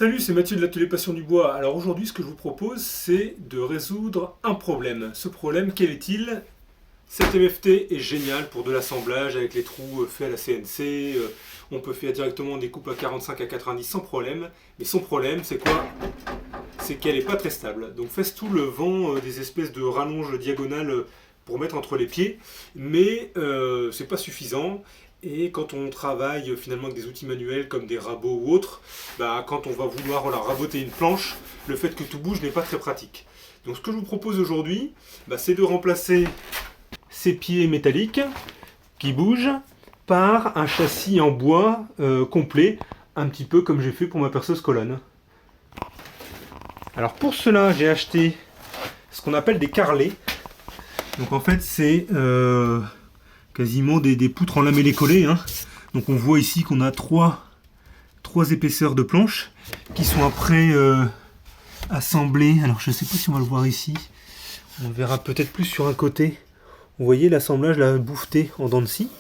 Salut, c'est Mathieu de l'Atelier Passion du Bois. Alors aujourd'hui, ce que je vous propose, c'est de résoudre un problème. Ce problème, quel est-il? Cet MFT est génial pour de l'assemblage avec les trous faits à la CNC. On peut faire directement des coupes à 45 à 90 sans problème. Mais son problème, c'est quoi? C'est qu'elle n'est pas très stable. Donc Festool vend des espèces de rallonges diagonales pour mettre entre les pieds. Mais c'est pas suffisant. Et quand on travaille finalement avec des outils manuels comme des rabots ou autres, quand on va vouloir raboter une planche, le fait que tout bouge n'est pas très pratique. Donc ce que je vous propose aujourd'hui, c'est de remplacer ces pieds métalliques qui bougent par un châssis en bois complet, un petit peu comme j'ai fait pour ma perceuse colonne. Alors pour cela, j'ai acheté ce qu'on appelle des carrelets. Donc en fait c'est quasiment des poutres en lamellé collé. Donc on voit ici qu'on a trois épaisseurs de planches qui sont après assemblées. Alors je ne sais pas si on va le voir ici. On verra peut-être plus sur un côté. Vous voyez l'assemblage, la bouffetée en dents de scie.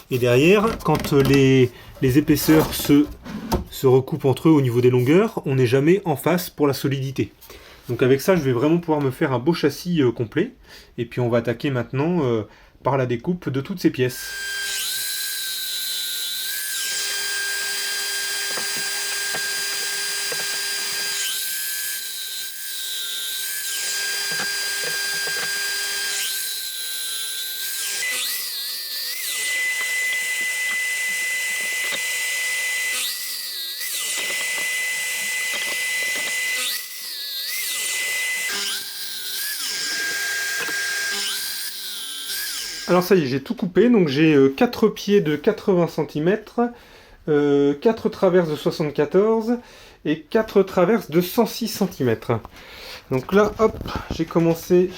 Et derrière, quand les épaisseurs se recoupent entre eux au niveau des longueurs, on n'est jamais en face pour la solidité. Donc avec ça, je vais vraiment pouvoir me faire un beau châssis complet. Et puis on va attaquer maintenant par la découpe de toutes ces pièces. Alors ça y est, j'ai tout coupé, donc j'ai 4 pieds de 80 cm, 4 traverses de 74 et 4 traverses de 106 cm. Donc là, hop, j'ai commencé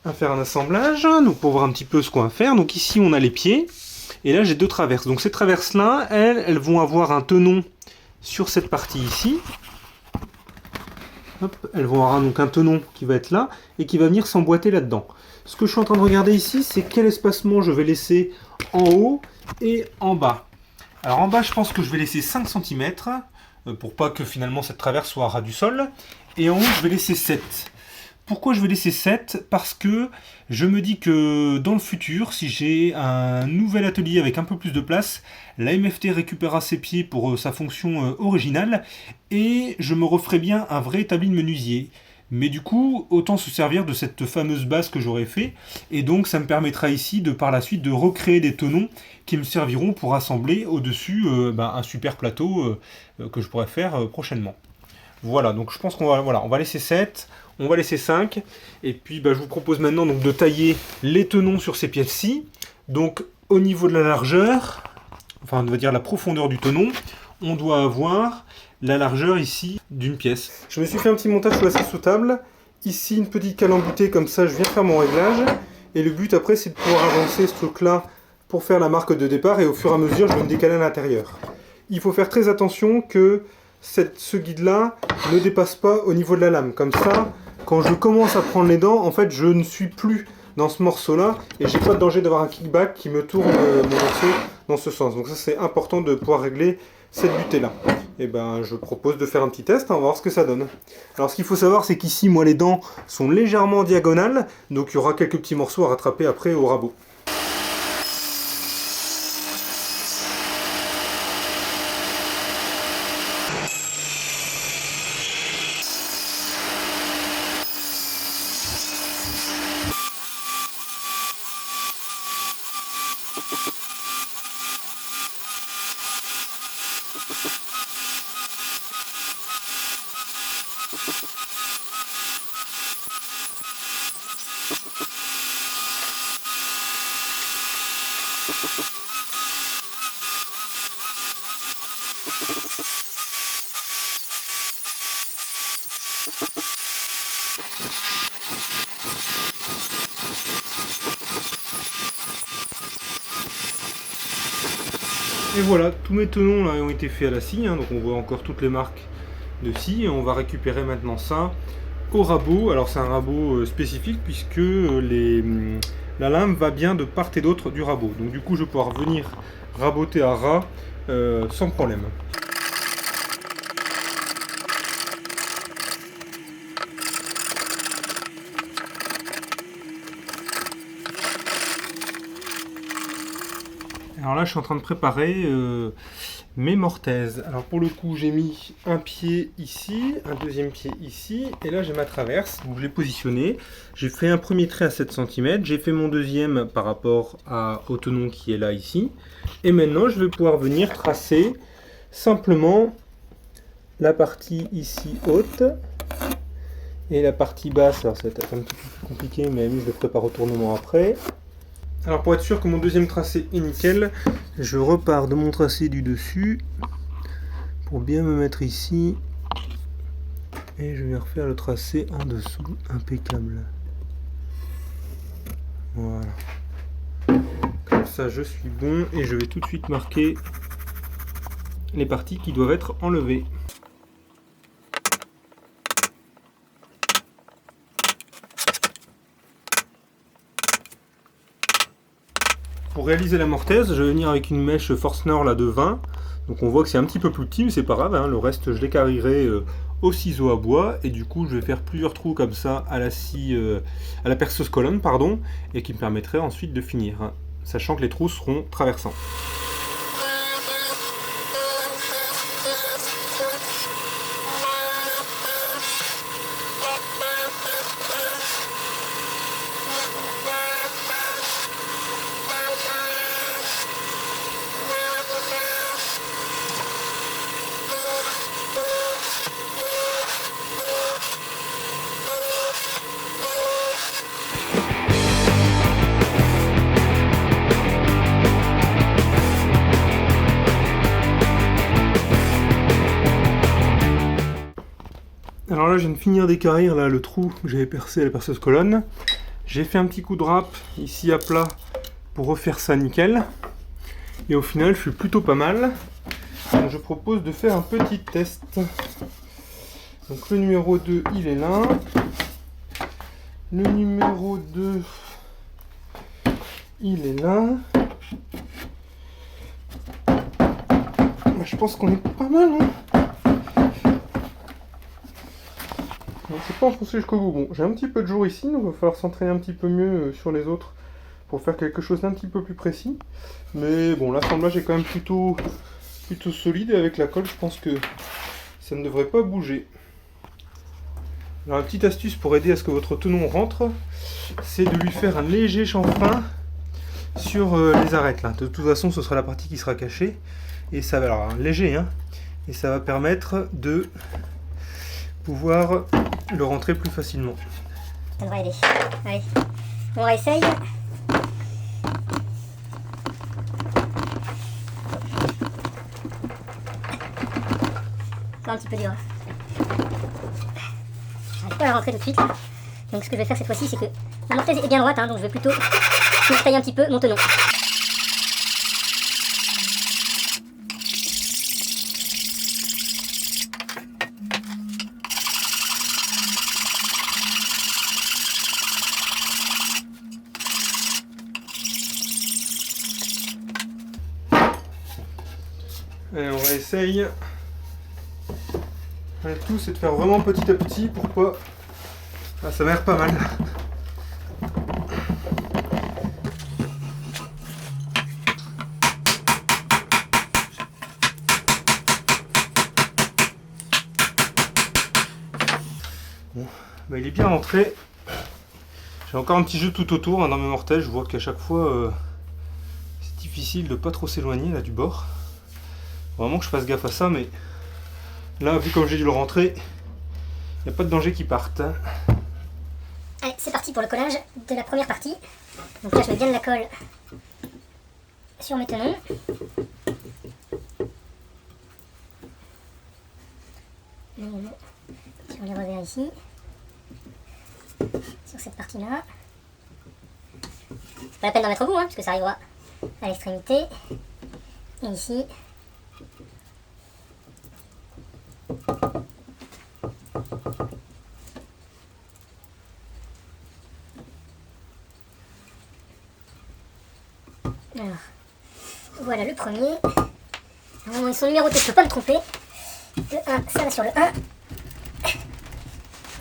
à faire un assemblage, donc pour voir un petit peu ce qu'on va faire. Donc ici on a les pieds, et là j'ai 2 traverses. Donc ces traverses-là, elles vont avoir un tenon sur cette partie ici. Hop, elles vont avoir donc un tenon qui va être là, et qui va venir s'emboîter là-dedans. Ce que je suis en train de regarder ici, c'est quel espacement je vais laisser en haut et en bas. Alors en bas, je pense que je vais laisser 5 cm, pour pas que finalement cette traverse soit à ras du sol. Et en haut, je vais laisser 7. Pourquoi je vais laisser 7? Parce que je me dis que dans le futur, si j'ai un nouvel atelier avec un peu plus de place, la MFT récupérera ses pieds pour sa fonction originale, et je me referai bien un vrai établi de menuisier. Mais du coup, autant se servir de cette fameuse base que j'aurais fait, et donc ça me permettra ici par la suite de recréer des tenons qui me serviront pour assembler au-dessus un super plateau que je pourrais faire prochainement. Voilà, donc je pense qu'on va, on va laisser 7, on va laisser 5, et puis je vous propose maintenant donc de tailler les tenons sur ces pièces-ci. Donc au niveau de la largeur, enfin on va dire la profondeur du tenon, on doit avoir la largeur ici d'une pièce. Je me suis fait un petit montage sous la scie sous table. Ici une petite cale emboutée, comme ça je viens faire mon réglage. Et le but après c'est de pouvoir avancer ce truc là pour faire la marque de départ, et au fur et à mesure je vais me décaler à l'intérieur. Il faut faire très attention que ce guide là ne dépasse pas au niveau de la lame. Comme ça, quand je commence à prendre les dents, en fait je ne suis plus dans ce morceau là, et j'ai pas de danger d'avoir un kickback qui me tourne mon morceau dans ce sens. Donc ça c'est important de pouvoir régler cette butée là. Et je propose de faire un petit test, on va voir ce que ça donne. Alors ce qu'il faut savoir, c'est qu'ici moi les dents sont légèrement diagonales, donc il y aura quelques petits morceaux à rattraper après au rabot. Et voilà, tous mes tenons là ont été faits à la scie, donc on voit encore toutes les marques de scie, et on va récupérer maintenant ça au rabot. Alors c'est un rabot spécifique puisque la lame va bien de part et d'autre du rabot. Donc du coup je vais pouvoir venir raboter à ras sans problème. Alors là, je suis en train de préparer mes mortaises. Alors pour le coup, j'ai mis un pied ici, un deuxième pied ici, et là j'ai ma traverse. Donc je l'ai positionnée. J'ai fait un premier trait à 7 cm, j'ai fait mon deuxième par rapport au tenon qui est là ici. Et maintenant, je vais pouvoir venir tracer simplement la partie ici haute et la partie basse. Alors ça va être un petit peu plus compliqué, mais je le ferai par retournement après. Alors pour être sûr que mon deuxième tracé est nickel, je repars de mon tracé du dessus pour bien me mettre ici et je vais refaire le tracé en dessous, impeccable. Voilà. Comme ça je suis bon et je vais tout de suite marquer les parties qui doivent être enlevées. Pour réaliser la mortaise, je vais venir avec une mèche Forstner là de 20. Donc on voit que c'est un petit peu plus petit, mais c'est pas grave, hein. Le reste je l'écarrierai au ciseau à bois. Et du coup je vais faire plusieurs trous comme ça à la scie, à la perceuse colonne, pardon, et qui me permettrait ensuite de finir, hein, sachant que les trous seront traversants. Alors là, je viens de finir d'équarrir là le trou que j'avais percé à la perceuse colonne. J'ai fait un petit coup de râpe ici à plat pour refaire ça nickel. Et au final, je suis plutôt pas mal. Donc je propose de faire un petit test. Donc le numéro 2, il est là. Le numéro 2, il est là. Je pense qu'on est pas mal, hein. Donc c'est pas enfoncé jusqu'au bout. Bon, j'ai un petit peu de jour ici, donc il va falloir s'entraîner un petit peu mieux sur les autres pour faire quelque chose d'un petit peu plus précis. Mais bon, l'assemblage est quand même plutôt solide et avec la colle, je pense que ça ne devrait pas bouger. Alors, une petite astuce pour aider à ce que votre tenon rentre, c'est de lui faire un léger chanfrein sur les arêtes là. De toute façon, ce sera la partie qui sera cachée. Et ça va, alors léger, hein, et ça va permettre de pouvoir le rentrer plus facilement. Ça devrait aider. Allez, on réessaye. C'est un petit peu dur. J'arrive pas à la rentrer tout de suite. Donc ce que je vais faire cette fois-ci, c'est que la mortaise est bien droite, hein, donc je vais plutôt tailler un petit peu mon tenon. Allez, on réessaye. Le tout, c'est de faire vraiment petit à petit pour pas... Ah, ça m'a l'air pas mal. Bon, bah, il est bien rentré. J'ai encore un petit jeu tout autour, hein, dans mes mortaises. Je vois qu'à chaque fois, c'est difficile de pas trop s'éloigner là du bord. Vraiment que je fasse gaffe à ça, mais là, vu comme j'ai dû le rentrer, il n'y a pas de danger qu'il parte. Allez, c'est parti pour le collage de la première partie. Donc là, je mets bien de la colle sur mes tenons. Sur les revers ici. Sur cette partie-là. C'est pas la peine d'en mettre au bout, hein, parce que ça arrivera à l'extrémité. Et ici. Alors, voilà le premier. Alors, ils sont numérotés, je ne peux pas me tromper. Le 1, ça va sur le 1.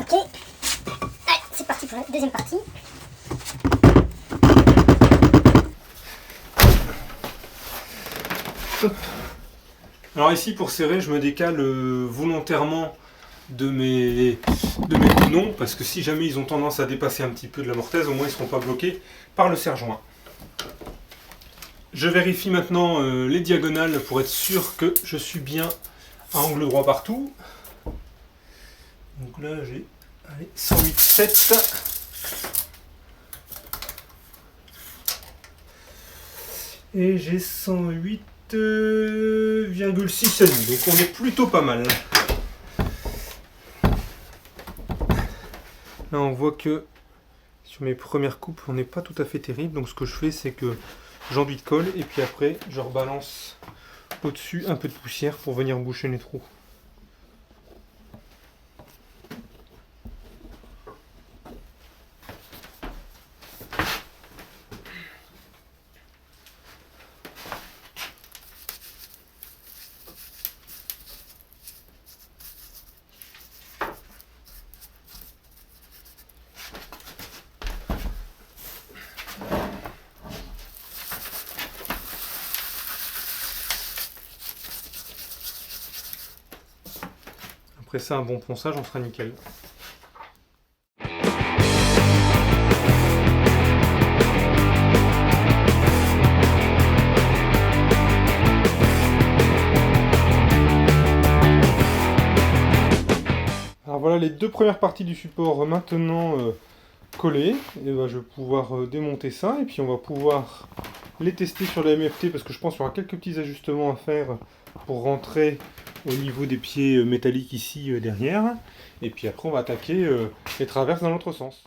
Ok. Allez, c'est parti pour la deuxième partie. Hop. Alors ici, pour serrer, je me décale volontairement de mes boulons, parce que si jamais ils ont tendance à dépasser un petit peu de la mortaise, au moins ils ne seront pas bloqués par le serre-joint. Je vérifie maintenant les diagonales pour être sûr que je suis bien à angle droit partout. Donc là j'ai 108,7. Et j'ai 108,6,5. Donc on est plutôt pas mal. Là on voit que sur mes premières coupes on n'est pas tout à fait terrible. Donc ce que je fais c'est que j'enduis de colle et puis après je rebalance au-dessus un peu de poussière pour venir boucher les trous. Après ça, un bon ponçage, on sera nickel. Alors voilà les deux premières parties du support maintenant collées. Et ben, je vais pouvoir démonter ça et puis on va pouvoir les tester sur la MFT parce que je pense qu'il y aura quelques petits ajustements à faire pour rentrer au niveau des pieds métalliques ici derrière. Et puis après on va attaquer les traverses dans l'autre sens.